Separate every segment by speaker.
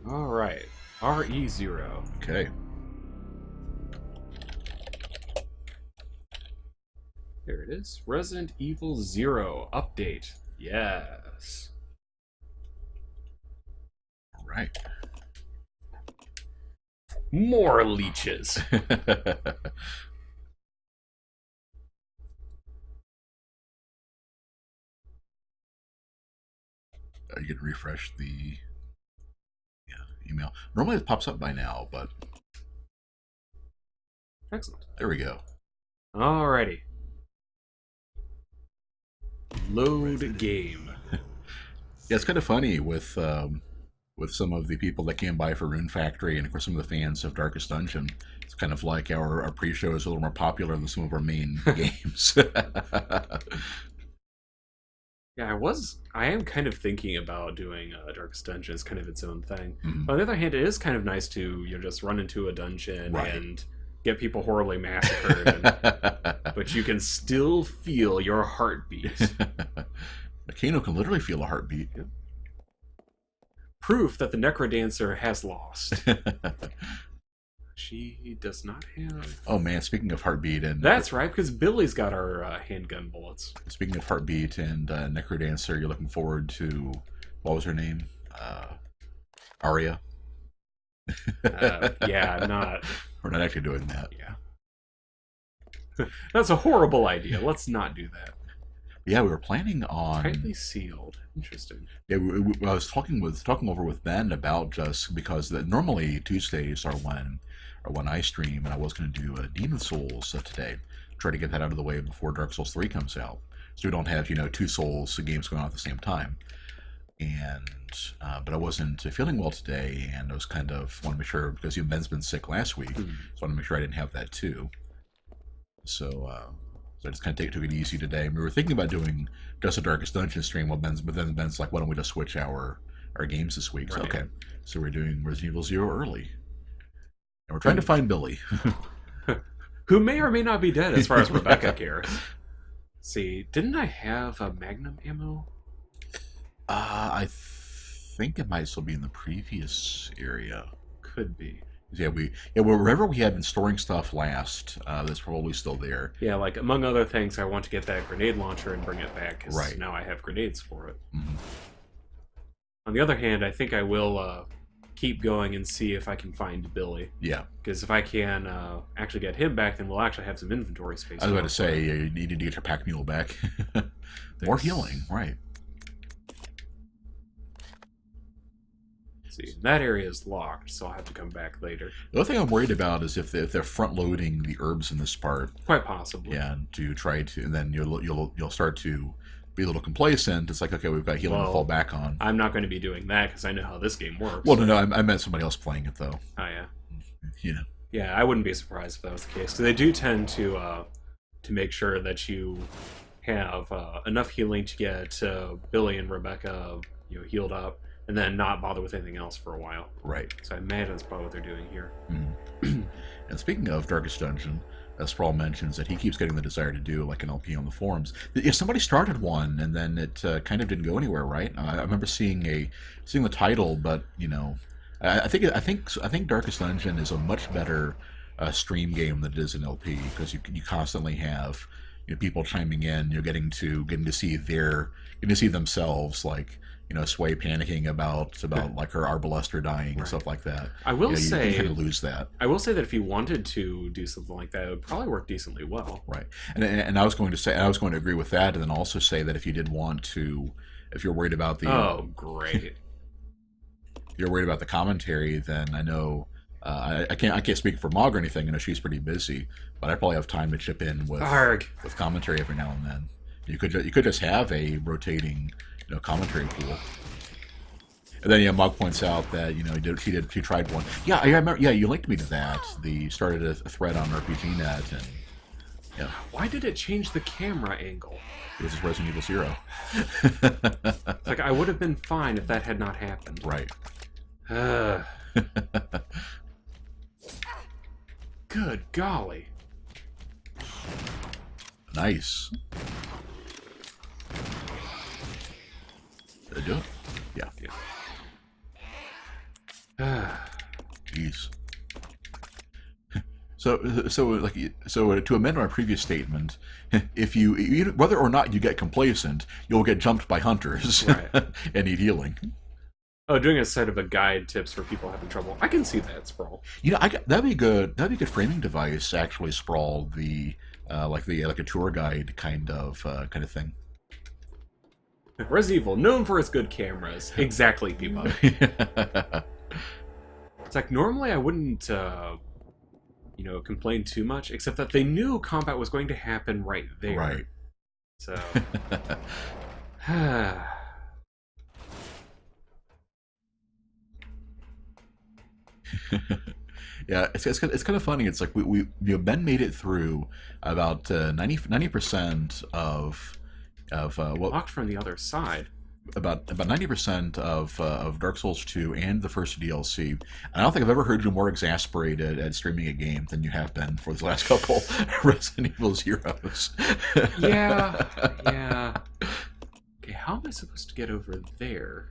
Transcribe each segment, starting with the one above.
Speaker 1: All right. RE0.
Speaker 2: Okay.
Speaker 1: There it is. Resident Evil 0 update. Yes.
Speaker 2: All right.
Speaker 1: More leeches.
Speaker 2: You can refresh the email. Normally it pops up by now, but
Speaker 1: Excellent.
Speaker 2: there we go.
Speaker 1: Alrighty. Load game.
Speaker 2: Yeah, it's kind of funny with some of the people that came by for Rune Factory, and of course some of the fans of Darkest Dungeon. It's kind of like our pre-show is a little more popular than some of our main games.
Speaker 1: Yeah, I am kind of thinking about doing Darkest Dungeon as kind of its own thing.
Speaker 2: Mhm.
Speaker 1: On the other hand, it is kind of nice to just run into a dungeon
Speaker 2: Right.
Speaker 1: and get people horribly massacred, but you can still feel your heartbeat.
Speaker 2: Kano can literally feel a heartbeat.
Speaker 1: Proof that the Necrodancer has lost. She does not have...
Speaker 2: Oh man, speaking of heartbeat and
Speaker 1: That's right, because Billy's got our handgun bullets.
Speaker 2: speaking of heartbeat and Necrodancer, you're looking forward to, what was her name? Arya.
Speaker 1: Yeah, not...
Speaker 2: We're not actually doing that.
Speaker 1: Yeah. That's a horrible idea. Let's not do that.
Speaker 2: Yeah, we were planning on.
Speaker 1: Tightly sealed. Interesting.
Speaker 2: Yeah, I was talking over with Ben about, just because normally Tuesdays are when I stream, and I was going to do Demon Souls today, try to get that out of the way before Dark Souls 3 comes out, so we don't have two Souls games going on at the same time. And but I wasn't feeling well today, and I was kind of want to make sure, because Ben's been sick last week, so I want to make sure I didn't have that too. So I just kind of took it easy today. And we were thinking about doing just a Darkest Dungeon stream, but then Ben's like, why don't we just switch our games this week? So,
Speaker 1: Right.
Speaker 2: okay, so we're doing Resident Evil 0 early. And we're trying to find Billy.
Speaker 1: Who may or may not be dead as far as Rebecca cares. See, didn't I have a magnum ammo?
Speaker 2: I think it might still be in the previous area.
Speaker 1: Could be.
Speaker 2: Yeah, wherever we had been storing stuff last, that's probably still there.
Speaker 1: Yeah, like, among other things, I want to get that grenade launcher and bring it back, because
Speaker 2: Right.
Speaker 1: now I have grenades for it.
Speaker 2: Mm-hmm.
Speaker 1: On the other hand, I think I will keep going and see if I can find Billy.
Speaker 2: Yeah.
Speaker 1: Because if I can actually get him back, then we'll actually have some inventory space.
Speaker 2: I was about to say, you need to get your pack mule back. More healing, right.
Speaker 1: See, that area is locked, so I'll have to come back later.
Speaker 2: The other thing I'm worried about is if they're front loading the herbs in this part.
Speaker 1: Quite possibly.
Speaker 2: Yeah, to try to, and then you'll start to be a little complacent. It's like, okay, we've got healing to fall back on.
Speaker 1: I'm not going to be doing that because I know how this game works.
Speaker 2: Well, no, I meant somebody else playing it though.
Speaker 1: Oh yeah.
Speaker 2: You know.
Speaker 1: Yeah, I wouldn't be surprised if that was the case. Because they do tend to make sure that you have enough healing to get Billy and Rebecca healed up, and then not bother with anything else for a while.
Speaker 2: Right.
Speaker 1: So I imagine that's probably what they're doing here.
Speaker 2: And speaking of Darkest Dungeon, Sprawl mentions that he keeps getting the desire to do like an LP on the forums. Yeah, somebody started one, and then it kind of didn't go anywhere, right? I remember seeing the title, but I think Darkest Dungeon is a much better stream game than it is an LP, because you constantly have people chiming in. You're getting to see themselves, like Sway panicking about like her Arbalaster dying and stuff like that.
Speaker 1: I will say
Speaker 2: you kind of lose that.
Speaker 1: I will say that if you wanted to do something like that, it would probably work decently well.
Speaker 2: Right, and I was going to agree with that, and then also say that if you did want to, if you're worried about the
Speaker 1: great.
Speaker 2: if you're worried about the commentary, then I know I can't speak for Mog or anything. I know she's pretty busy, but I probably have time to chip in with commentary every now and then. You could just have a rotating commentary pool. And then Mog points out that she tried one. Yeah, I remember. Yeah, you linked me to that. Started a thread on RPGNet, and yeah.
Speaker 1: Why did it change the camera angle?
Speaker 2: This is Resident Evil 0.
Speaker 1: It's like, I would have been fine if that had not happened.
Speaker 2: Right.
Speaker 1: Good golly.
Speaker 2: Nice. Did I do it? Yeah. Jeez. So to amend my previous statement, if you whether or not you get complacent, you'll get jumped by hunters
Speaker 1: Right.
Speaker 2: and need healing.
Speaker 1: Oh, doing a set of a guide tips for people having trouble. I can see that, Sprawl.
Speaker 2: That'd be good. That'd be a good framing device. Actually, Sprawl like a tour guide kind of thing.
Speaker 1: Resident Evil, known for its good cameras. Exactly, people. It's like, normally I wouldn't, complain too much, except that they knew combat was going to happen right there.
Speaker 2: Right.
Speaker 1: So...
Speaker 2: Yeah, it's kind of funny. It's like Ben made it through about 90% of what
Speaker 1: Locked from the other side.
Speaker 2: about 90% of Dark Souls 2 and the first DLC. And I don't think I've ever heard you more exasperated at streaming a game than you have been for the last couple Resident Evil Zeros.
Speaker 1: Yeah. Okay, how am I supposed to get over there?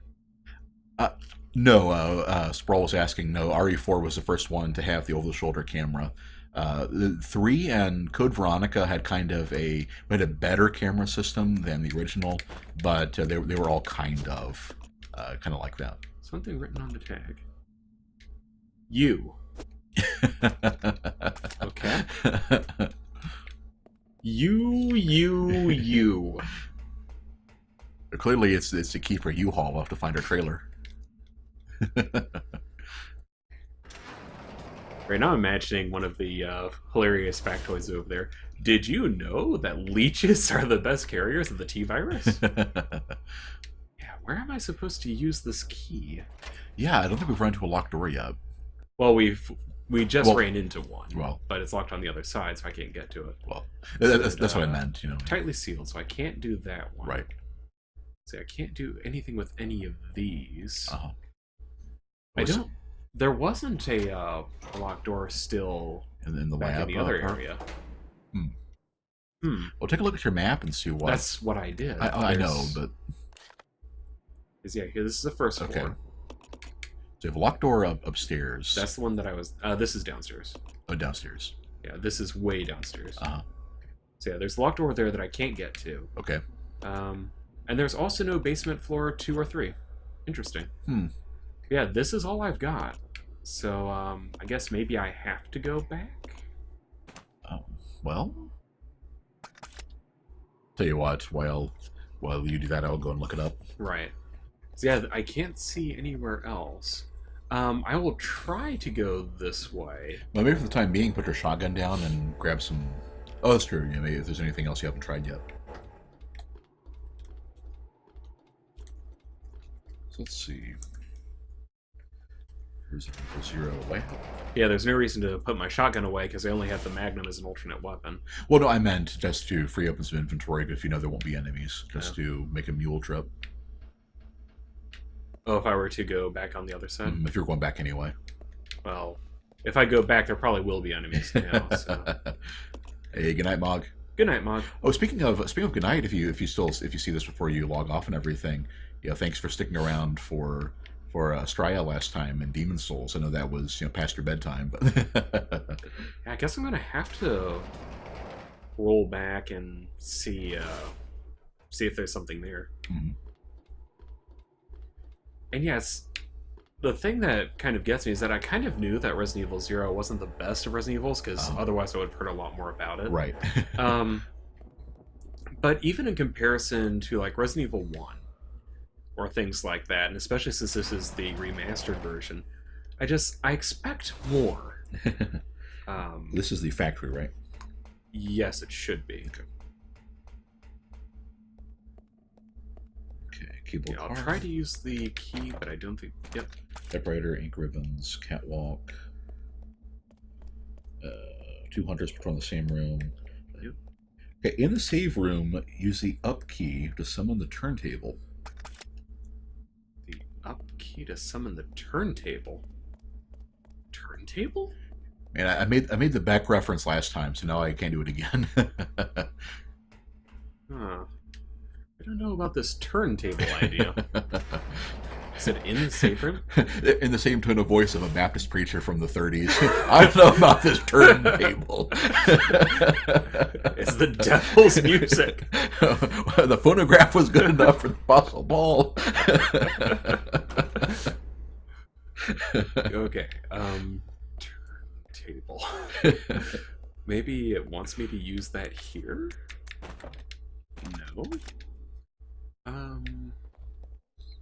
Speaker 2: No, Sprawl was asking. No, RE4 was the first one to have the over-the-shoulder camera. The 3 and Code Veronica had had a better camera system than the original, but they were all kind of like that.
Speaker 1: Something written on the tag. You. Okay. You.
Speaker 2: Clearly, it's the key for U-Haul. We'll have to find our trailer.
Speaker 1: Right now, I'm imagining one of the hilarious factoids over there. Did you know that leeches are the best carriers of the T-virus? Yeah, where am I supposed to use this key?
Speaker 2: Yeah, I don't think we've run into a locked door yet.
Speaker 1: Well, we just ran into one.
Speaker 2: Well,
Speaker 1: but it's locked on the other side, so I can't get to it.
Speaker 2: Well, that's what I meant.
Speaker 1: Tightly sealed, so I can't do that one.
Speaker 2: Right.
Speaker 1: See, I can't do anything with any of these.
Speaker 2: Uh-huh.
Speaker 1: I don't. There wasn't a locked door still
Speaker 2: in the
Speaker 1: back
Speaker 2: lab
Speaker 1: in the other
Speaker 2: part?
Speaker 1: area.
Speaker 2: Well, take a look at your map and see what.
Speaker 1: That's what I did.
Speaker 2: I know, but
Speaker 1: yeah, here. This is the first floor.
Speaker 2: So you have a locked door upstairs.
Speaker 1: That's the one that I was. This is downstairs.
Speaker 2: Oh, downstairs.
Speaker 1: Yeah, this is way downstairs.
Speaker 2: Uh huh.
Speaker 1: So yeah, there's a locked door there that I can't get to.
Speaker 2: Okay.
Speaker 1: And there's also no basement floor 2 or 3. Interesting. Yeah, this is all I've got. So, I guess maybe I have to go back?
Speaker 2: Well... Tell you what, while you do that, I'll go and look it up.
Speaker 1: Right. So yeah, I can't see anywhere else. I will try to go this way.
Speaker 2: Well, maybe for the time being, put your shotgun down and grab some... Oh, that's true. Maybe if there's anything else you haven't tried yet. So let's see... Zero away.
Speaker 1: Yeah, there's no reason to put my shotgun away because I only have the magnum as an alternate weapon.
Speaker 2: Well, no, I meant just to free up some inventory if you know there won't be enemies, just to make a mule trip.
Speaker 1: Oh, if I were to go back on the other side?
Speaker 2: If you're going back anyway.
Speaker 1: Well, if I go back, there probably will be enemies now. So.
Speaker 2: Hey, good night, Mog.
Speaker 1: Good night, Mog.
Speaker 2: Oh, speaking of good night, if you see this before you log off and everything, thanks for sticking around for Strya last time in Demon Souls. I know that was past your bedtime, but
Speaker 1: yeah, I guess I'm gonna have to roll back and see if there's something there. And yes, the thing that kind of gets me is that I kind of knew that Resident Evil 0 wasn't the best of Resident Evils because otherwise I would have heard a lot more about it.
Speaker 2: Right.
Speaker 1: But even in comparison to like Resident Evil 1. Or things like that, and especially since this is the remastered version, I expect more.
Speaker 2: This is the factory, right?
Speaker 1: Yes, it should be.
Speaker 2: Okay, cable car.
Speaker 1: I'll try to use the key, but I don't think... Yep.
Speaker 2: Typewriter, ink ribbons, catwalk. 2 hunters patrol the same room.
Speaker 1: Yep.
Speaker 2: Okay, in the save room, use the up key to summon the turntable.
Speaker 1: Up key to summon the turntable. Turntable?
Speaker 2: Man, I made the Beck reference last time, so now I can't do it again.
Speaker 1: Huh. I don't know about this turntable idea. said in the safe room?
Speaker 2: In the same tone of voice of a Baptist preacher from the 30s. I don't know about this turntable.
Speaker 1: It's the devil's music.
Speaker 2: The phonograph was good enough for the Apostle Paul.
Speaker 1: Okay. Turntable. Maybe it wants me to use that here? No.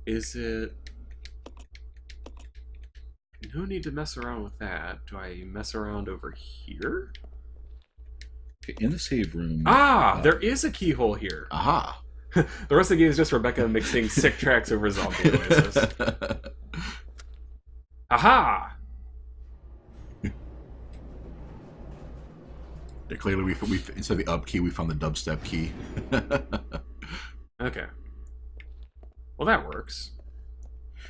Speaker 1: Is it... No need to mess around with that. Do I mess around over here?
Speaker 2: In the save room.
Speaker 1: There is a keyhole here.
Speaker 2: Aha.
Speaker 1: The rest of the game is just Rebecca mixing sick tracks over zombie noises. Aha!
Speaker 2: Yeah, clearly, we instead of the up key, we found the dubstep key.
Speaker 1: Okay. Well, that works.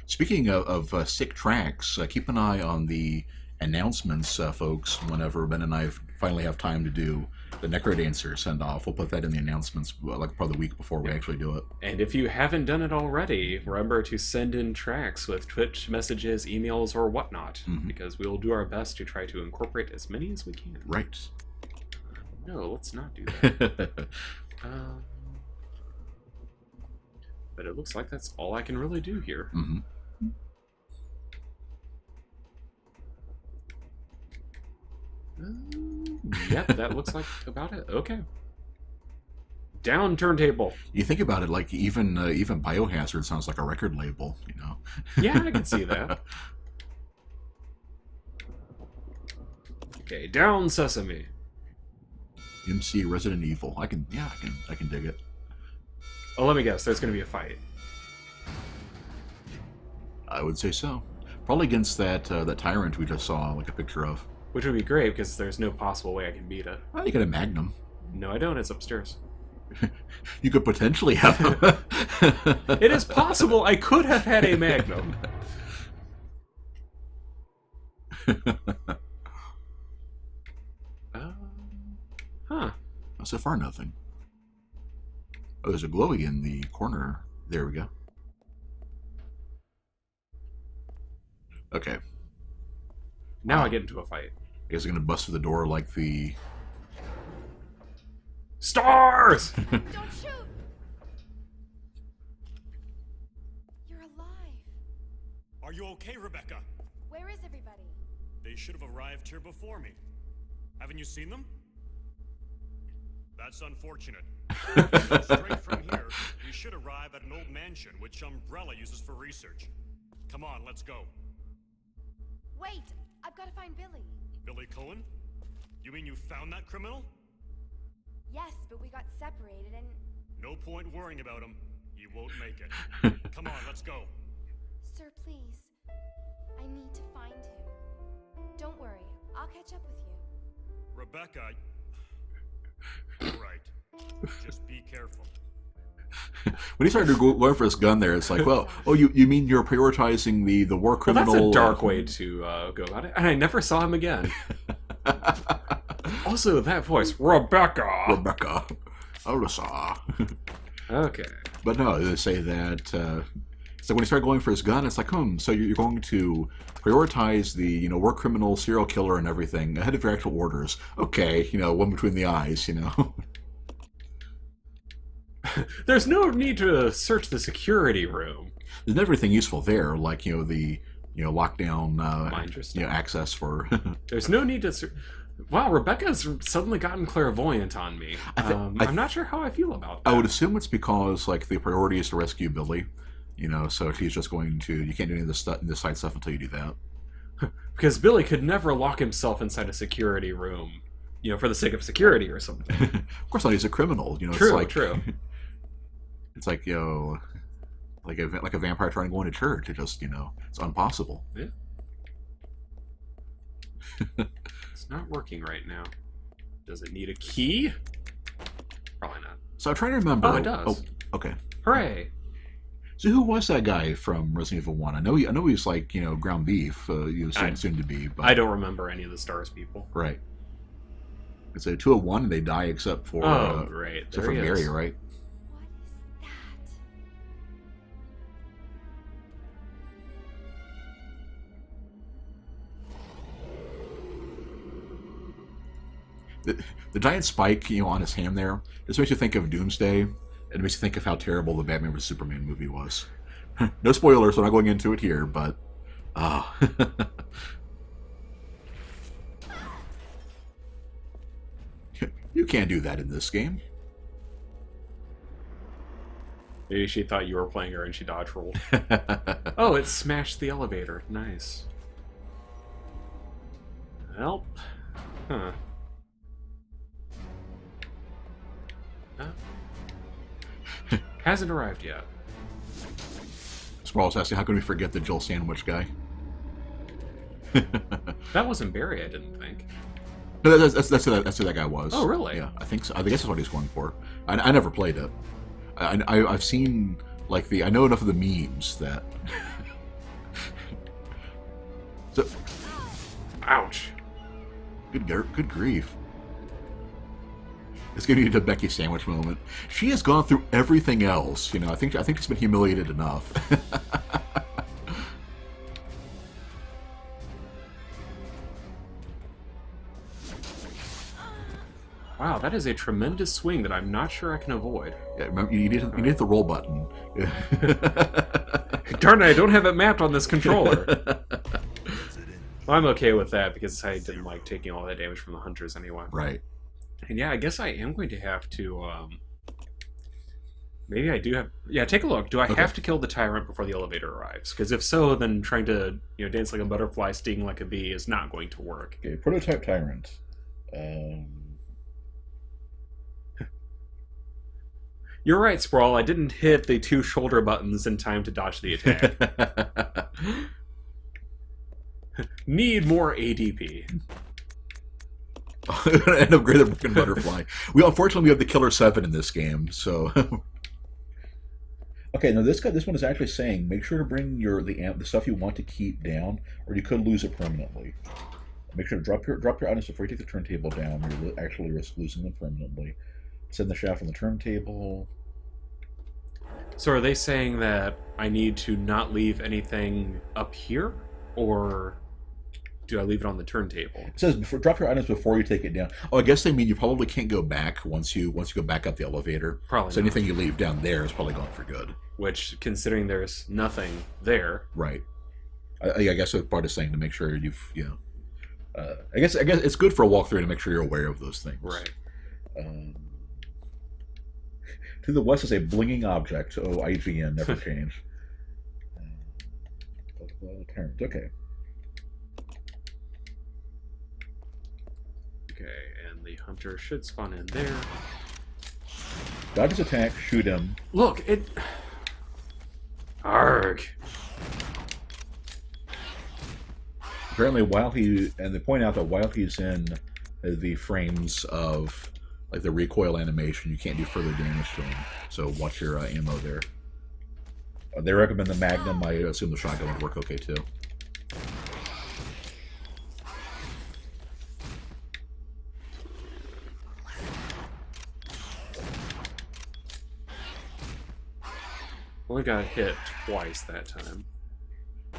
Speaker 2: Speaking of sick tracks, keep an eye on the announcements, folks, whenever Ben and I finally have time to do the Necrodancer send-off. We'll put that in the announcements like probably the week before we actually do it.
Speaker 1: And if you haven't done it already, remember to send in tracks with Twitch messages, emails, or whatnot, because we will do our best to try to incorporate as many as we can.
Speaker 2: Right.
Speaker 1: No, let's not do that. But it looks like that's all I can really do here. Yep, that looks like about it. Okay. Down turntable.
Speaker 2: You think about it, like even Biohazard sounds like a record label, you know?
Speaker 1: Yeah, I can see that. Okay, down Sesame.
Speaker 2: MC Resident Evil. I can dig it.
Speaker 1: Oh, let me guess. There's going to be a fight.
Speaker 2: I would say so. Probably against that tyrant we just saw, like a picture of.
Speaker 1: Which would be great because there's no possible way I can beat it.
Speaker 2: Well, you got a magnum.
Speaker 1: No, I don't. It's upstairs.
Speaker 2: You could potentially have.
Speaker 1: It is possible I could have had a magnum. Huh.
Speaker 2: So far, nothing. Oh, there's a glowy in the corner. There we go. Okay.
Speaker 1: Now I get into a fight.
Speaker 2: I guess I'm gonna bust through the door like the...
Speaker 1: Stars!
Speaker 3: Don't shoot! You're alive.
Speaker 4: Are you okay, Rebecca?
Speaker 3: Where is everybody?
Speaker 4: They should have arrived here before me. Haven't you seen them? That's unfortunate. Straight from here, we should arrive at an old mansion which Umbrella uses for research. Come on, let's go.
Speaker 3: Wait! I've got to find Billy.
Speaker 4: Billy Cohen? You mean you found that criminal?
Speaker 3: Yes, but we got separated and...
Speaker 4: No point worrying about him. He won't make it. Come on, let's go.
Speaker 3: Sir, please. I need to find him. Don't worry. I'll catch up with you.
Speaker 4: Rebecca... Right. Just be careful.
Speaker 2: When he started going for his gun there, it's like, well, oh, you mean you're prioritizing the war criminal?
Speaker 1: Well, that's a dark way to go about it. And I never saw him again. Also, that voice, Rebecca.
Speaker 2: Rebecca. Alyssa.
Speaker 1: Okay.
Speaker 2: But no, they say that. So when he started going for his gun, it's like, so you're going to prioritize the war criminal, serial killer, and everything ahead of your actual orders. Okay, one between the eyes,
Speaker 1: There's no need to search the security room.
Speaker 2: There's everything useful there, like the lockdown access for.
Speaker 1: There's no need to. Wow, Rebecca's suddenly gotten clairvoyant on me. I'm not sure how I feel about that.
Speaker 2: I would assume it's because the priority is to rescue Billy, so she's just going to. You can't do any of this side stuff until you do that.
Speaker 1: Because Billy could never lock himself inside a security room, for the sake of security or something.
Speaker 2: Of course not. He's a criminal.
Speaker 1: True, true.
Speaker 2: It's like like a vampire trying to go into church. It just it's impossible.
Speaker 1: Yeah. It's not working right now. Does it need a key? Probably not.
Speaker 2: So I'm trying to remember.
Speaker 1: Oh, it does.
Speaker 2: Oh, okay.
Speaker 1: Hooray!
Speaker 2: So who was that guy from Resident Evil 1? I know he's like ground beef. Soon to be. But...
Speaker 1: I don't remember any of the Stars people.
Speaker 2: Right. It's a 2 of 1. They die except for
Speaker 1: great.
Speaker 2: Except for Mary, right? The giant spike, on his hand there, just makes you think of Doomsday. It makes you think of how terrible the Batman vs Superman movie was. No spoilers, so I'm not going into it here, but you can't do that in this game.
Speaker 1: Maybe she thought you were playing her and she dodge rolled. Oh, it smashed the elevator. Nice. Well, huh. Hasn't arrived yet.
Speaker 2: Sprawl's asking, how can we forget the Jill Sandwich guy?
Speaker 1: That wasn't Barry, I didn't think.
Speaker 2: No, that's who that guy was.
Speaker 1: Oh, really?
Speaker 2: Yeah, I think so. I guess that's what he's going for. I never played it. I've seen, like, I know enough of the memes that... So,
Speaker 1: ouch.
Speaker 2: Good grief. It's gonna need a Becky sandwich moment. She has gone through everything else, I think she's been humiliated enough.
Speaker 1: Wow, that is a tremendous swing that I'm not sure I can avoid.
Speaker 2: Yeah, remember, you need to hit the roll button.
Speaker 1: Darn it, I don't have it mapped on this controller. Well, I'm okay with that because I didn't like taking all that damage from the hunters anyway.
Speaker 2: Right.
Speaker 1: And yeah, I guess I am going to have to, maybe I do have... Yeah, take a look. Do I have to kill the tyrant before the elevator arrives? Because if so, then trying to, dance like a butterfly, sting like a bee is not going to work.
Speaker 2: Okay, prototype tyrant.
Speaker 1: You're right, Sprawl. I didn't hit the 2 shoulder buttons in time to dodge the attack. Need more ADP.
Speaker 2: And upgrade the broken butterfly. Unfortunately we have the Killer 7 in this game, so. Okay, now this one is actually saying make sure to bring the stuff you want to keep down, or you could lose it permanently. Make sure to drop your items before you take the turntable down, or you actually risk losing them permanently. Send the shaft on the turntable.
Speaker 1: So are they saying that I need to not leave anything up here, or do I leave it on the turntable?
Speaker 2: It says drop your items before you take it down. Oh, I guess they mean you probably can't go back once you go back up the elevator.
Speaker 1: Probably.
Speaker 2: So
Speaker 1: not.
Speaker 2: Anything you leave down there is probably gone for good.
Speaker 1: Which, considering there's nothing there,
Speaker 2: right? I guess it's part of saying to make sure I guess it's good for a walkthrough to make sure you're aware of those things.
Speaker 1: Right.
Speaker 2: To the west is a blinging object. Oh, IGN never change. Okay.
Speaker 1: Okay, and the hunter should spawn in there.
Speaker 2: Dodge his attack, shoot him.
Speaker 1: Look, it... Arg.
Speaker 2: Apparently, they point out that while he's in the frames of like the recoil animation, you can't do further damage to him. So watch your ammo there. They recommend the magnum. I assume the shotgun would work okay too.
Speaker 1: Only got hit twice that time.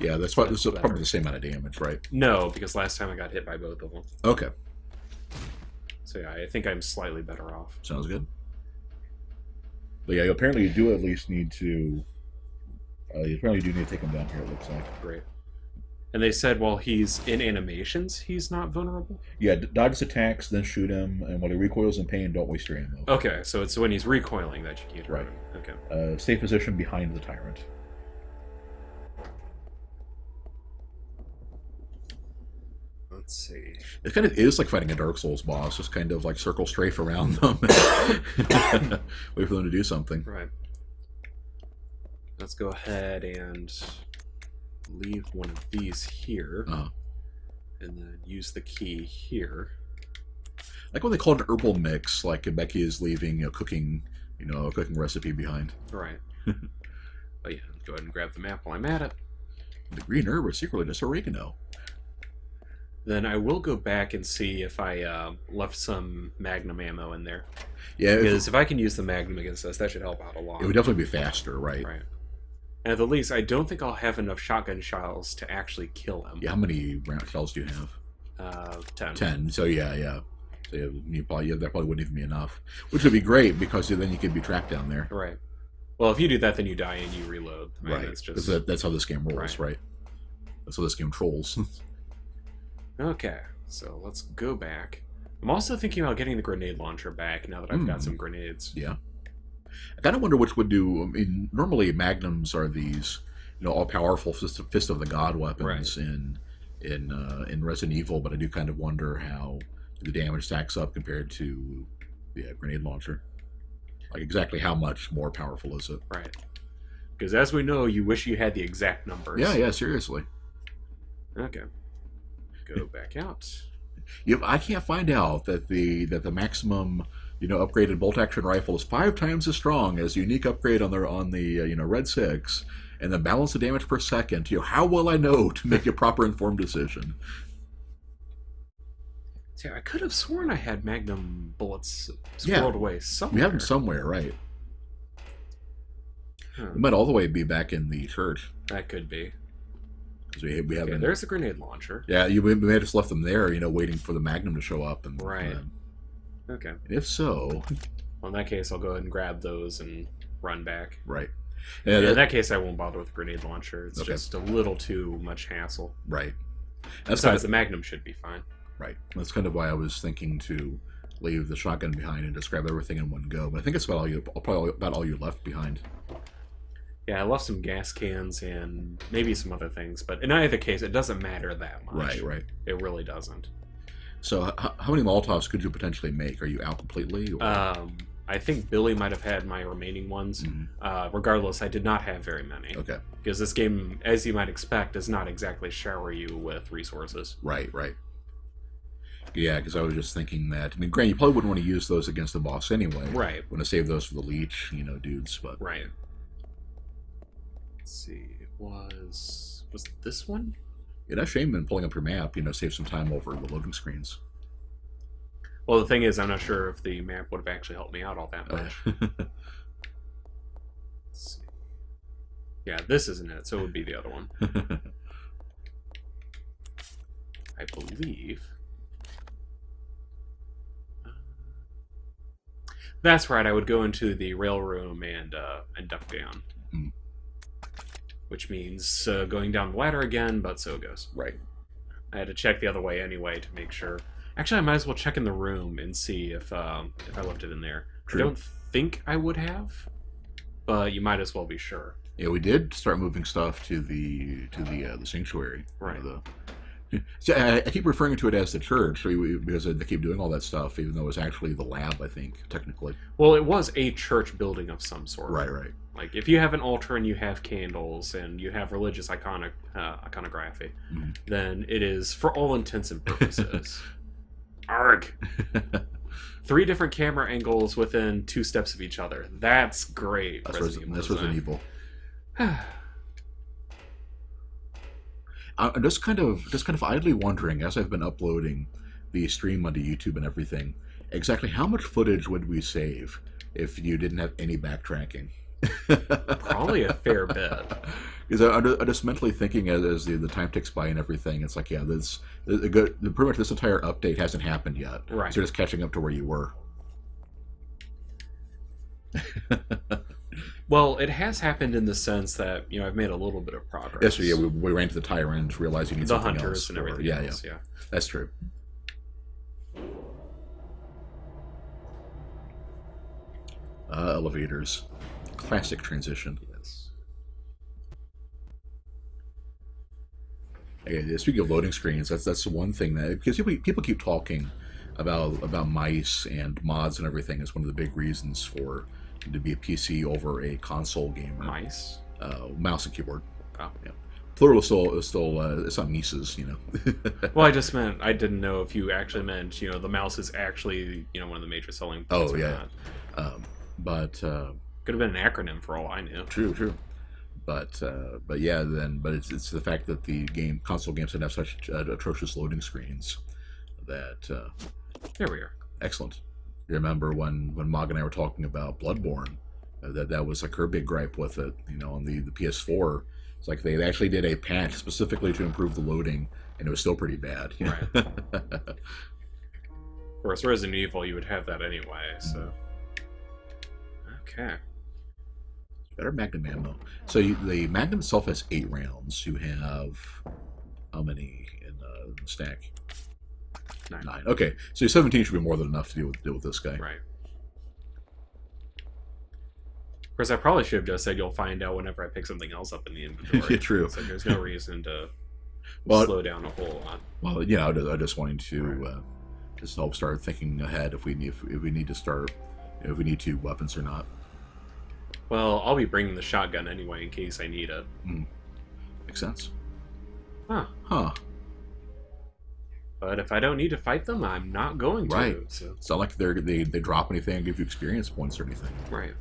Speaker 2: Yeah, that's probably the same amount of damage, right?
Speaker 1: No, because last time I got hit by both of them.
Speaker 2: Okay.
Speaker 1: So yeah, I think I'm slightly better off.
Speaker 2: Sounds good. But yeah, apparently you do at least need to... you apparently do need to take him down here, it looks like.
Speaker 1: Great. And they said while he's in animations, he's not vulnerable?
Speaker 2: Yeah, dodge his attacks, then shoot him, and when he recoils in pain, don't waste your ammo.
Speaker 1: Okay, so it's when he's recoiling that you can't hurt him. Okay.
Speaker 2: Stay position behind the tyrant.
Speaker 1: Let's see.
Speaker 2: It kind of is like fighting a Dark Souls boss, just kind of like circle strafe around them. Wait for them to do something.
Speaker 1: Right. Let's go ahead and leave one of these here. And then use the key here.
Speaker 2: Like when they call it an herbal mix, like Becky is leaving a cooking recipe behind.
Speaker 1: Right. But yeah, go ahead and grab the map while I'm at it.
Speaker 2: The green herb is secretly just oregano.
Speaker 1: Then I will go back and see if I left some magnum ammo in there.
Speaker 2: Yeah,
Speaker 1: because if I can use the magnum against this, that should help out a lot.
Speaker 2: It would definitely be faster, right?
Speaker 1: Right. And at the least, I don't think I'll have enough shotgun shells to actually kill him.
Speaker 2: Yeah, how many round shells do you have?
Speaker 1: 10.
Speaker 2: 10. So yeah. that probably wouldn't even be enough. Which would be great because then you could be trapped down there.
Speaker 1: Right. Well, if you do that, then you die and you reload. I mean,
Speaker 2: Right.
Speaker 1: It's just...
Speaker 2: That's how this game rolls, right? That's how this game trolls.
Speaker 1: Okay, so let's go back. I'm also thinking about getting the grenade launcher back now that I've got some grenades.
Speaker 2: Yeah. I kind of wonder which would do. I mean, normally magnums are these, all-powerful fist of the god weapons in Resident Evil, but I do kind of wonder how the damage stacks up compared to the grenade launcher. Like, exactly how much more powerful is it?
Speaker 1: Right. Because as we know, you wish you had the exact numbers.
Speaker 2: Yeah, seriously.
Speaker 1: Okay. Go back out.
Speaker 2: I can't find out that the maximum upgraded bolt action rifle is 5 times as strong as the unique upgrade on the Red 6, and the balance of damage per second. How will I know to make a proper informed decision?
Speaker 1: See, I could have sworn I had magnum bullets squirreled away somewhere.
Speaker 2: We have them somewhere, right? We might all the way be back in the church.
Speaker 1: That could be.
Speaker 2: We have.
Speaker 1: Okay, there's a grenade launcher.
Speaker 2: Yeah, we may have just left them there, waiting for the magnum to show up.
Speaker 1: Right. Okay.
Speaker 2: If so,
Speaker 1: well, in that case, I'll go ahead and grab those and run back.
Speaker 2: Right.
Speaker 1: In that case, I won't bother with the grenade launcher. It's just a little too much hassle.
Speaker 2: Right.
Speaker 1: Besides, the magnum should be fine.
Speaker 2: Right. That's kind of why I was thinking to leave the shotgun behind and just grab everything in one go. But I think it's probably about all you left behind.
Speaker 1: Yeah, I left some gas cans and maybe some other things, but in either case, it doesn't matter that much.
Speaker 2: Right.
Speaker 1: It really doesn't.
Speaker 2: So, how many Molotovs could you potentially make? Are you out completely? Or?
Speaker 1: I think Billy might have had my remaining ones. Regardless, I did not have very many.
Speaker 2: Okay.
Speaker 1: Because this game, as you might expect, does not exactly shower you with resources.
Speaker 2: Right. Yeah, because I was just thinking that. I mean, granted, you probably wouldn't want to use those against the boss anyway.
Speaker 1: Right.
Speaker 2: Want to save those for the leech, dudes. But
Speaker 1: right. Let's see. It was this one?
Speaker 2: Yeah, that's shame in pulling up your map. Save some time over the loading screens.
Speaker 1: Well, the thing is, I'm not sure if the map would have actually helped me out all that much. Let's see. Yeah, this isn't it, so it would be the other one. I believe. That's right. I would go into the rail room and duck down, which means going down the ladder again. But so it goes.
Speaker 2: Right.
Speaker 1: I had to check the other way anyway to make sure. Actually, I might as well check in the room and see if I left it in there.
Speaker 2: True.
Speaker 1: I don't think I would have, but you might as well be sure.
Speaker 2: Yeah, we did start moving stuff to the sanctuary.
Speaker 1: Right.
Speaker 2: So I keep referring to it as the church because they keep doing all that stuff, even though it's actually the lab, I think, technically.
Speaker 1: Well, it was a church building of some sort.
Speaker 2: Right.
Speaker 1: Like, if you have an altar and you have candles and you have religious iconography, then it is, for all intents and purposes, arg! 3 different camera angles within 2 steps of each other. That's great.
Speaker 2: That's Resident Evil. I'm just kind of idly wondering, as I've been uploading the stream onto YouTube and everything, exactly how much footage would we save if you didn't have any backtracking?
Speaker 1: Probably a fair bit.
Speaker 2: Because I'm just mentally thinking as the time ticks by and everything, it's like, yeah, pretty much this entire update hasn't happened yet.
Speaker 1: Right.
Speaker 2: So you're just catching up to where you were.
Speaker 1: Well, it has happened in the sense that, I've made a little bit of progress.
Speaker 2: Yes, so yeah, we ran to the tyrant, realized you need
Speaker 1: the
Speaker 2: something
Speaker 1: hunters
Speaker 2: else.
Speaker 1: And everything else, yeah.
Speaker 2: That's true. Elevators. Classic transition.
Speaker 1: Yes.
Speaker 2: Okay, speaking of loading screens, that's the one thing that, because people keep talking about mice and mods and everything as one of the big reasons for to be a PC over a console gamer.
Speaker 1: Mice?
Speaker 2: Mouse and keyboard.
Speaker 1: Oh.
Speaker 2: Yeah. Plural is still it's not mices,
Speaker 1: Well, I didn't know if you actually meant, the mouse is actually, one of the major selling points.
Speaker 2: Oh, yeah. But
Speaker 1: could have been an acronym for all I knew.
Speaker 2: True. But it's the fact that the console games have such atrocious loading screens that
Speaker 1: Here we are.
Speaker 2: Excellent. You remember when Mog and I were talking about Bloodborne, that was like her big gripe with it, on the PS4. It's like they actually did a patch specifically to improve the loading, and it was still pretty bad.
Speaker 1: Right. Of course, Resident Evil, you would have that anyway, so... Okay.
Speaker 2: Better Magnum ammo. So the Magnum itself has 8 rounds. You have how many in the stack? 9. Okay, so 17 should be more than enough to deal with this guy.
Speaker 1: Right. Of course, I probably should have just said you'll find out whenever I pick something else up in the inventory.
Speaker 2: Yeah, true.
Speaker 1: So there's no reason to slow down a whole lot.
Speaker 2: Well, yeah, I just wanted to just help start thinking ahead if we need to start, if we need 2 weapons or not.
Speaker 1: Well, I'll be bringing the shotgun anyway in case I need it.
Speaker 2: Makes sense.
Speaker 1: Huh. But if I don't need to fight them, I'm not going to.
Speaker 2: Right.
Speaker 1: So.
Speaker 2: It's not like they drop anything and give you experience points or anything.
Speaker 1: Right.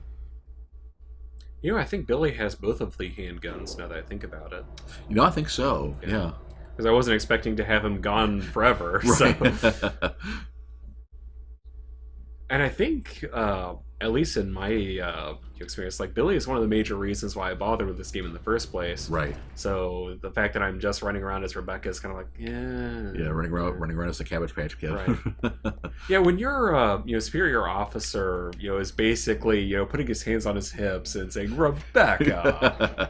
Speaker 1: You know, I think Billy has both of the handguns now that I think about it.
Speaker 2: You know, I think so. Yeah.
Speaker 1: Because I wasn't expecting to have him gone forever.
Speaker 2: Right.
Speaker 1: So. And I think, at least in my experience, like, Billy is one of the major reasons why I bothered with this game in the first place.
Speaker 2: Right.
Speaker 1: So the fact that I'm just running around as Rebecca is kind of like,
Speaker 2: yeah, running around as a Cabbage Patch Kid.
Speaker 1: Right. Yeah, when your superior officer is basically putting his hands on his hips and saying Rebecca,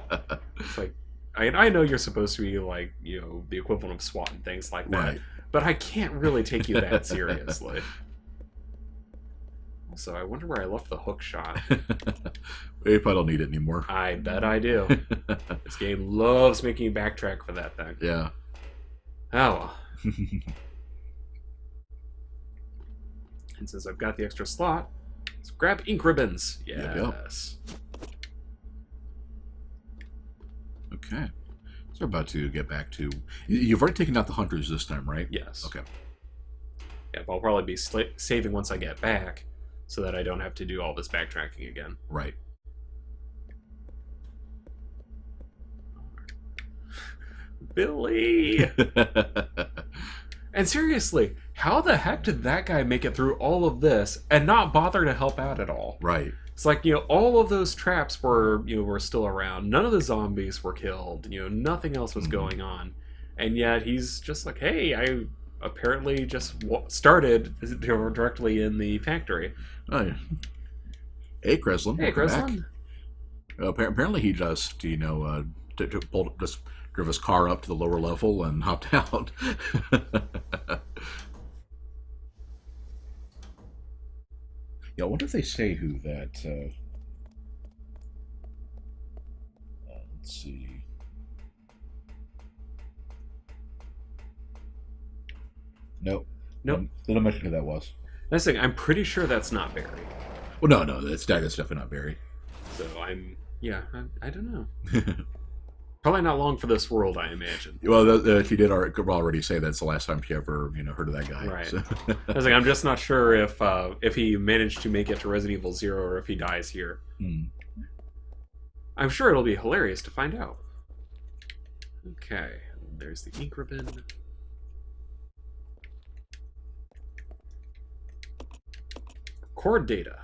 Speaker 1: it's like I know you're supposed to be like the equivalent of SWAT and things like that,
Speaker 2: right.
Speaker 1: But I can't really take you that seriously. So I wonder where I left the hook shot.
Speaker 2: You probably don't need it anymore.
Speaker 1: I bet I do. This game loves making you backtrack for that thing.
Speaker 2: Yeah.
Speaker 1: Oh well. And since I've got the extra slot, let's grab ink ribbons. Yes.
Speaker 2: Okay. So we're about to get back to... You've already taken out the hunters this time, right?
Speaker 1: Yes.
Speaker 2: Okay.
Speaker 1: Yeah, but I'll probably be saving once I get back, so that I don't have to do all this backtracking again.
Speaker 2: Right.
Speaker 1: Billy! And seriously, how the heck did that guy make it through all of this and not bother to help out at all?
Speaker 2: Right.
Speaker 1: It's like, all of those traps were still around. None of the zombies were killed. Nothing else was going on. And yet he's just like, hey, I apparently just started directly in the factory.
Speaker 2: Oh, yeah. Hey, Kreslin.
Speaker 1: Hey, Kreslin.
Speaker 2: Apparently he just, just drove his car up to the lower level and hopped out. Yeah, I wonder if they say who that... let's see... Nope.
Speaker 1: Nope.
Speaker 2: They don't mention who that was.
Speaker 1: That's the thing, I'm pretty sure that's not Barry.
Speaker 2: Well, no, that's definitely not Barry.
Speaker 1: So I don't know. Probably not long for this world, I imagine.
Speaker 2: Well, she did already say that's the last time she ever, heard of that guy.
Speaker 1: Right.
Speaker 2: So.
Speaker 1: I was like, I'm just not sure if he managed to make it to Resident Evil 0 or if he dies here. I'm sure it'll be hilarious to find out. Okay, there's the ink ribbon. Record data.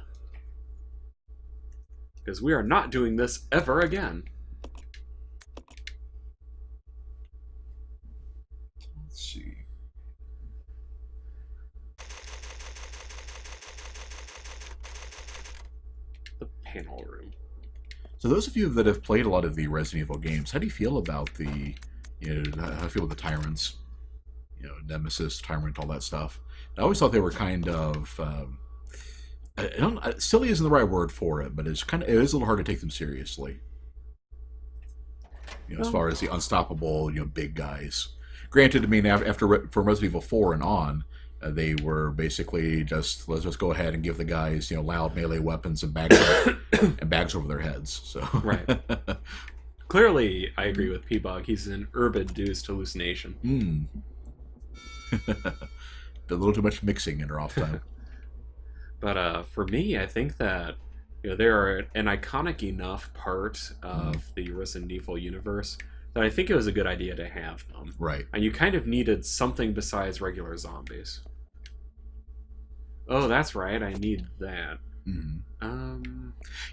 Speaker 1: Because we are not doing this ever again.
Speaker 2: Let's see.
Speaker 1: The panel room.
Speaker 2: So those of you that have played a lot of the Resident Evil games, how do you feel about how do you feel about the tyrants? Nemesis, tyrant, all that stuff. I always thought they were kind of... silly isn't the right word for it, but it is a little hard to take them seriously. As far as the unstoppable, big guys. Granted, I mean, from Resident Evil 4 and on, they were basically just, let's just go ahead and give the guys, loud melee weapons and bags over their heads. So
Speaker 1: Right. Clearly, I agree with P-Bog. He's an herb-induced hallucination.
Speaker 2: A little too much mixing in her off time.
Speaker 1: But for me, I think that they're an iconic enough part of the Resident Evil universe that I think it was a good idea to have them.
Speaker 2: Right.
Speaker 1: And you kind of needed something besides regular zombies. Oh, that's right. I need that.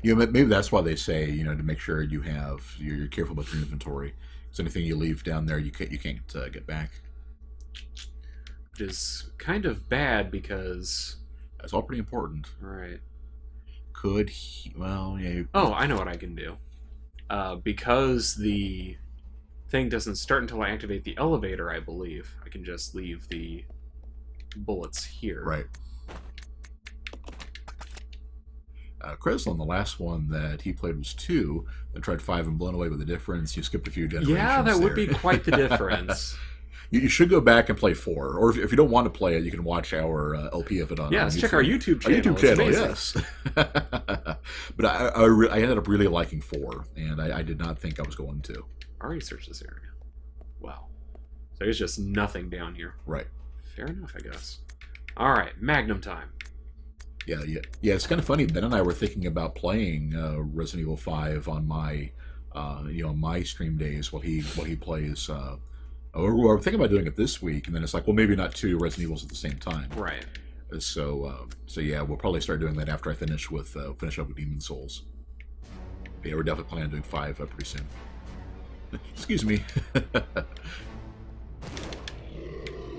Speaker 2: Maybe that's why they say, to make sure you're careful about your inventory. Because anything you leave down there, you can't get back.
Speaker 1: which is kind of bad because...
Speaker 2: That's all pretty important.
Speaker 1: Right.
Speaker 2: Could he... Well, yeah...
Speaker 1: Oh, I know what I can do. Because the thing doesn't start until I activate the elevator, I believe, I can just leave the bullets here.
Speaker 2: Right. Kreslin, the last one that he played was 2, then tried 5 and blown away with the difference. You skipped a few generations.
Speaker 1: Yeah, that would be
Speaker 2: there.
Speaker 1: quite the difference.
Speaker 2: You should go back and play 4, or if you don't want to play it, you can watch our LP of it on.
Speaker 1: Yes,
Speaker 2: on
Speaker 1: check our YouTube channel.
Speaker 2: Our YouTube
Speaker 1: It's
Speaker 2: channel,
Speaker 1: amazing.
Speaker 2: yes. But I ended up really liking 4, and I did not think I was going to.
Speaker 1: I already searched this area. Wow. So there's just nothing down here.
Speaker 2: Right.
Speaker 1: Fair enough, I guess. All right, Magnum time.
Speaker 2: Yeah. It's kind of funny. Ben and I were thinking about playing Resident Evil 5 on my, my stream days while he plays. We're thinking about doing it this week, and then it's like, well, maybe not 2 Resident Evils at the same time.
Speaker 1: Right.
Speaker 2: So yeah, we'll probably start doing that after I finish up with Demon Souls. But yeah, we're definitely planning on doing 5 pretty soon. Excuse me.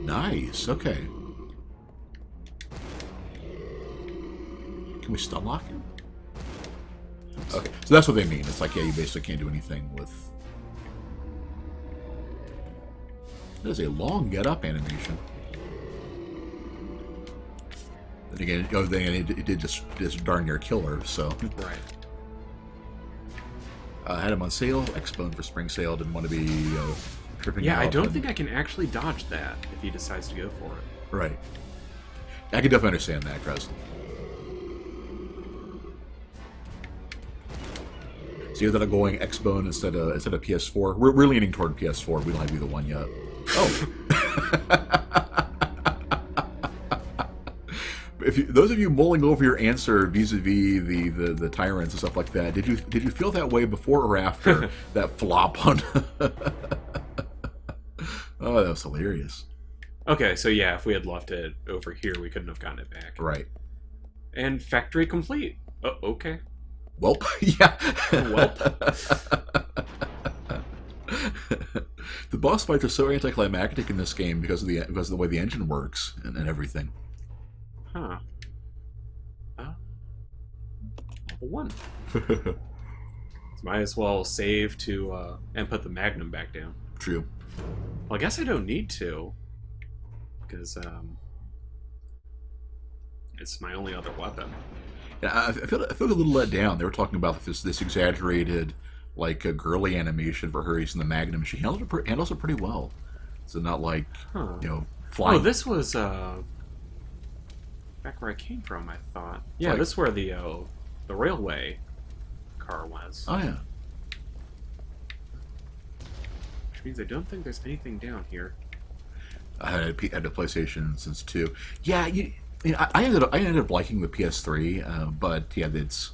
Speaker 2: Nice. Okay. Can we stun lock him? Okay, so that's what they mean. It's like, yeah, you basically can't do anything with... That is a long get-up animation. Then again, it did just darn near kill her, so...
Speaker 1: Right.
Speaker 2: Had him on sale, X-Bone for spring sale, didn't want to be tripping out.
Speaker 1: Yeah, I don't think I can actually dodge that if he decides to go for it.
Speaker 2: Right. I can definitely understand that, Kress. So you ended up going X-Bone instead of PS4. We're leaning toward PS4. We don't have either one yet. Oh. Those of you mulling over your answer vis-a-vis the tyrants and stuff like that, did you feel that way before or after that flop on? Oh, that was hilarious.
Speaker 1: Okay, so yeah, if we had left it over here, we couldn't have gotten it back.
Speaker 2: Right.
Speaker 1: And factory complete. Oh, okay.
Speaker 2: Welp. Yeah.
Speaker 1: Welp.
Speaker 2: The boss fights are so anticlimactic in this game because of the way the engine works and everything.
Speaker 1: Huh. Level 1. Might as well save to and put the magnum back down.
Speaker 2: True.
Speaker 1: Well, I guess I don't need to, because it's my only other weapon.
Speaker 2: Yeah, I feel a little let down. They were talking about this exaggerated, like a girly animation for her using the magnum. She handles it pretty well. So not like flying.
Speaker 1: Oh, this was back where I came from. I thought. Yeah,
Speaker 2: like,
Speaker 1: this is where the railway car was.
Speaker 2: Oh yeah.
Speaker 1: Which means I don't think there's anything down here.
Speaker 2: I had a PlayStation since 2. Yeah, I ended up liking the PS3, but yeah, it's.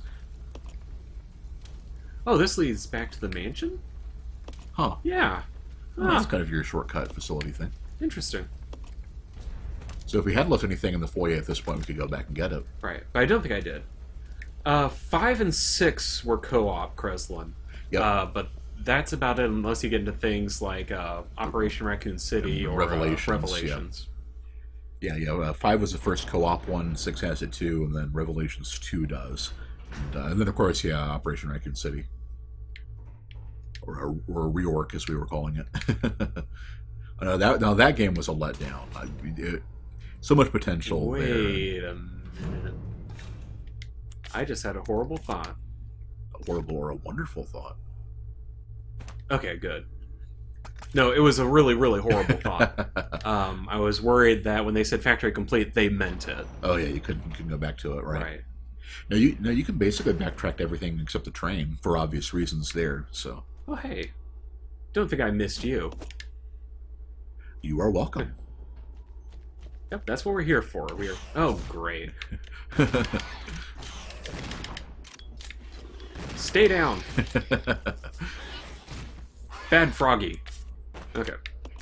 Speaker 1: Oh, this leads back to the mansion?
Speaker 2: Huh.
Speaker 1: Yeah.
Speaker 2: Well, that's kind of your shortcut facility thing.
Speaker 1: Interesting.
Speaker 2: So if we hadn't left anything in the foyer at this point, we could go back and get it.
Speaker 1: Right, but I don't think I did. 5 and 6 were co-op, Kreslin.
Speaker 2: Yep.
Speaker 1: But that's about it unless you get into things like Operation Raccoon City or Revelations.
Speaker 2: Yeah. 5 was the first co-op one, 6 has it too, and then Revelations 2 does. And then, of course, Operation Raccoon City. Or reorg, as we were calling it. That game was a letdown. So much potential.
Speaker 1: Wait a minute. I just had a horrible thought.
Speaker 2: A horrible or a wonderful thought.
Speaker 1: Okay, good. No, it was a really, really horrible thought. I was worried that when they said factory complete, they meant it.
Speaker 2: Oh yeah, you couldn't go back to it, right?
Speaker 1: Right.
Speaker 2: No, you can basically backtrack everything except the train for obvious reasons there. So.
Speaker 1: Oh hey, don't think I missed you.
Speaker 2: You are welcome.
Speaker 1: Yep, that's what we're here for. We're oh great. Stay down. Bad Froggy. Okay.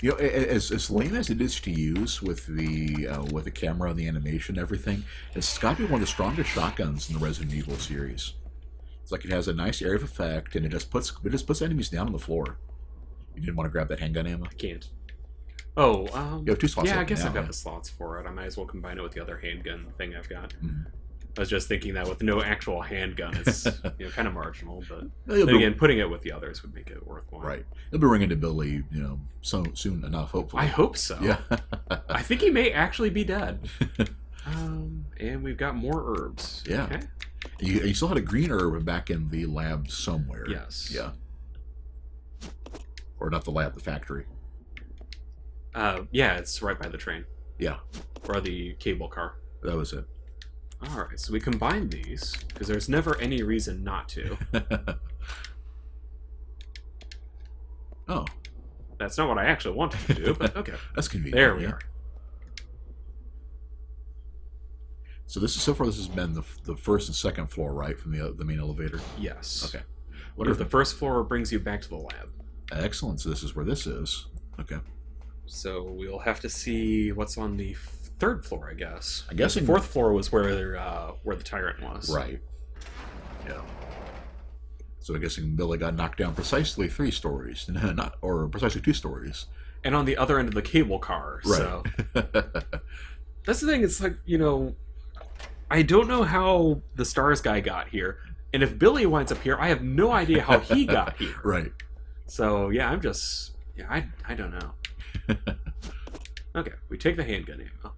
Speaker 2: As lame as it is to use with the camera and the animation and everything, it's got to be one of the strongest shotguns in the Resident Evil series. It's like it has a nice area of effect, and it just puts enemies down on the floor. You didn't want to grab that handgun ammo?
Speaker 1: I can't. Oh,
Speaker 2: You have 2 slots
Speaker 1: yeah, I
Speaker 2: open
Speaker 1: guess
Speaker 2: now,
Speaker 1: I've got
Speaker 2: right?
Speaker 1: the slots for it. I might as well combine it with the other handgun thing I've got.
Speaker 2: Mhm.
Speaker 1: I was just thinking that with no actual handgun, it's kind of marginal, but
Speaker 2: You'll
Speaker 1: then
Speaker 2: be-
Speaker 1: again, putting it with the others would make it worthwhile.
Speaker 2: Right. They'll be ringing to Billy, so soon enough, hopefully.
Speaker 1: I hope so.
Speaker 2: Yeah.
Speaker 1: I think he may actually be dead. And we've got more herbs.
Speaker 2: Yeah.
Speaker 1: Okay.
Speaker 2: You still had a green herb back in the lab somewhere.
Speaker 1: Yes.
Speaker 2: Yeah. Or not the lab, the factory.
Speaker 1: Yeah, it's right by the train.
Speaker 2: Yeah.
Speaker 1: Or the cable car.
Speaker 2: That was it.
Speaker 1: Alright, so we combine these, because there's never any reason not to.
Speaker 2: Oh.
Speaker 1: That's not what I actually wanted to do, but okay.
Speaker 2: That's convenient.
Speaker 1: There we
Speaker 2: yeah.
Speaker 1: are.
Speaker 2: So so far this has been the first and second floor, right, from the main elevator?
Speaker 1: Yes.
Speaker 2: Okay.
Speaker 1: What if the first floor brings you back to the lab?
Speaker 2: Excellent. So this is where this is. Okay.
Speaker 1: So we'll have to see what's on the third floor, I guess.
Speaker 2: I'm guessing
Speaker 1: the fourth floor was where the tyrant was.
Speaker 2: Right. Yeah. So I'm guessing Billy got knocked down precisely 3 stories, or precisely 2 stories.
Speaker 1: And on the other end of the cable car.
Speaker 2: Right.
Speaker 1: So that's the thing. It's like, I don't know how the Stars guy got here, and if Billy winds up here, I have no idea how he got here.
Speaker 2: Right.
Speaker 1: So yeah, I don't know. Okay, we take the handgun ammo,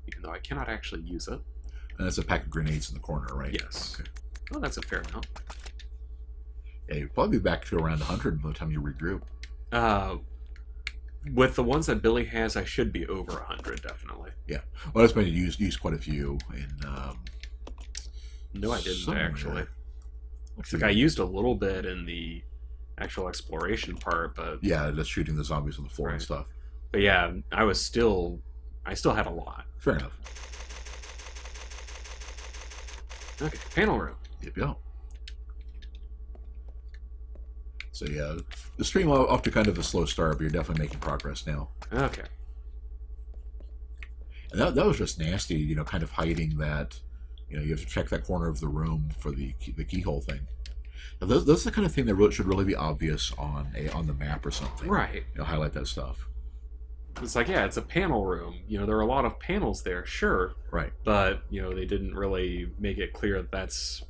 Speaker 1: even though I cannot actually use it.
Speaker 2: And that's a pack of grenades in the corner, right?
Speaker 1: Yes.
Speaker 2: Okay.
Speaker 1: Well, that's a fair amount.
Speaker 2: Yeah, you'll probably be back to around 100 by the time you regroup.
Speaker 1: With the ones that Billy has, I should be over 100, definitely.
Speaker 2: Yeah. Well, that's been used quite a few in.
Speaker 1: No, I didn't
Speaker 2: somewhere.
Speaker 1: actually. It's like I used a little bit in the actual exploration part, but
Speaker 2: Yeah, just shooting the zombies on the floor and
Speaker 1: Right.
Speaker 2: stuff.
Speaker 1: but yeah, I still had a lot.
Speaker 2: Fair enough.
Speaker 1: Okay, panel room.
Speaker 2: Yep. So yeah, the stream off to kind of a slow start, but you're definitely making progress now.
Speaker 1: Okay.
Speaker 2: And that was just nasty, kind of hiding that. You have to check that corner of the room for the keyhole thing. Now, that's the kind of thing that should really be obvious on the map or something.
Speaker 1: Right.
Speaker 2: Highlight that stuff.
Speaker 1: It's like, yeah, it's a panel room. There are a lot of panels there, sure,
Speaker 2: Right.
Speaker 1: but they didn't really make it clear that that's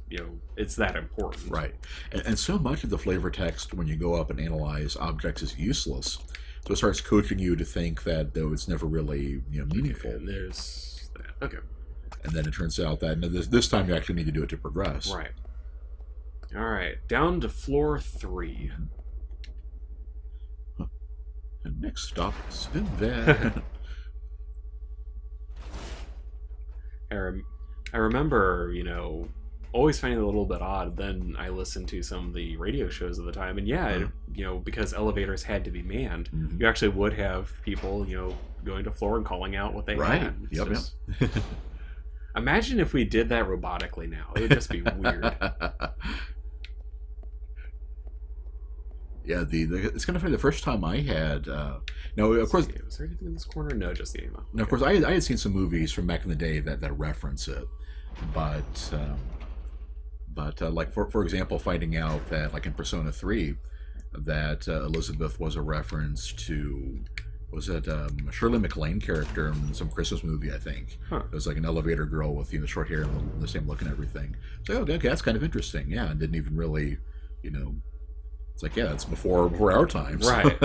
Speaker 1: it's that important.
Speaker 2: Right. And so much of the flavor text when you go up and analyze objects is useless. So it starts coaching you to think that though it's never really meaningful.
Speaker 1: And there's that. Okay.
Speaker 2: And then it turns out that this time you actually need to do it to progress.
Speaker 1: Right. All right. Down to floor 3.
Speaker 2: And next stop, spin van.
Speaker 1: I remember, always finding it a little bit odd. Then I listened to some of the radio shows at the time, and yeah, because elevators had to be manned,
Speaker 2: Mhm.
Speaker 1: you actually would have people, going to floor and calling out what they
Speaker 2: Right.
Speaker 1: had. It's
Speaker 2: Yep.
Speaker 1: just- Imagine if we did that robotically now. It would just be weird.
Speaker 2: Yeah, it's kind of funny. The first time I had, no, of course,
Speaker 1: Was there anything in this corner? No, just the ammo.
Speaker 2: now, of course, I had seen some movies from back in the day that reference it, but like for example, finding out that like in Persona 3, that Elizabeth was a reference to, was it Shirley MacLaine character in some Christmas movie, I think.
Speaker 1: Huh.
Speaker 2: It was like an elevator girl with short hair and the same look and everything. So okay, that's kind of interesting. Yeah, and didn't even really, it's like, yeah, it's before our times.
Speaker 1: Right.